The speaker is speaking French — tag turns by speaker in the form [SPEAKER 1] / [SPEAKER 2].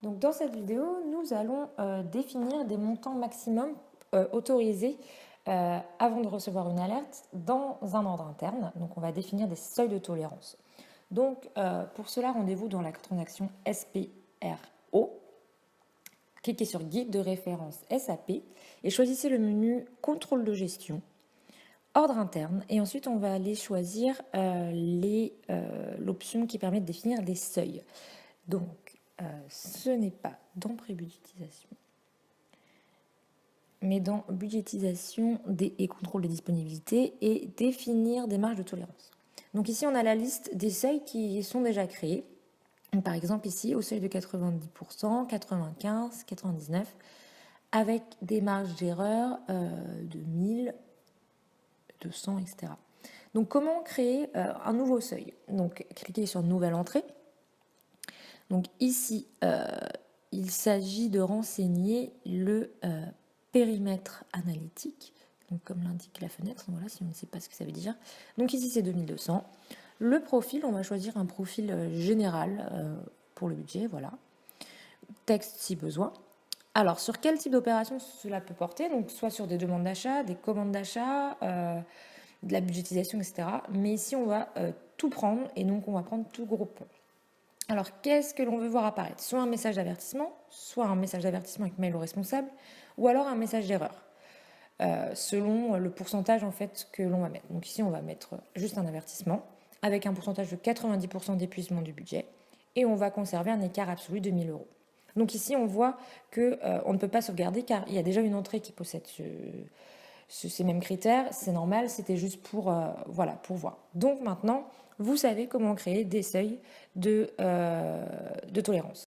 [SPEAKER 1] Donc dans cette vidéo, nous allons définir des montants maximum autorisés avant de recevoir une alerte dans un ordre interne. Donc on va définir des seuils de tolérance. Donc pour cela, rendez-vous dans la transaction SPRO. Cliquez sur Guide de référence SAP et choisissez le menu Contrôle de gestion, Ordre interne, et ensuite on va aller choisir l'option qui permet de définir des seuils. Donc ce n'est pas dans pré-budgétisation, mais dans budgétisation et contrôle de disponibilité et définir des marges de tolérance. Donc ici, on a la liste des seuils qui sont déjà créés. Donc, par exemple, ici, au seuil de 90%, 95, 99, avec des marges d'erreur de 1000, 200, etc. Donc, comment créer un nouveau seuil? Donc, cliquez sur Nouvelle entrée. Donc ici, il s'agit de renseigner le périmètre analytique, donc comme l'indique la fenêtre, voilà, si on ne sait pas ce que ça veut dire. Donc ici, c'est 2200. Le profil, on va choisir un profil général pour le budget, voilà. Texte si besoin. Alors, sur quel type d'opération cela peut porter? Donc, soit sur des demandes d'achat, des commandes d'achat, de la budgétisation, etc. Mais ici, on va tout prendre, et donc on va prendre tout groupe. Alors, qu'est-ce que l'on veut voir apparaître? Soit un message d'avertissement, soit un message d'avertissement avec mail au responsable, ou alors un message d'erreur, selon le pourcentage en fait que l'on va mettre. Donc ici, on va mettre juste un avertissement, avec un pourcentage de 90% d'épuisement du budget, et on va conserver un écart absolu de 1000 euros. Donc ici, on voit qu'on ne peut pas sauvegarder, car il y a déjà une entrée qui possède ces mêmes critères, c'est normal, c'était juste pour, voilà, pour voir. Donc maintenant, vous savez comment créer des seuils de tolérance.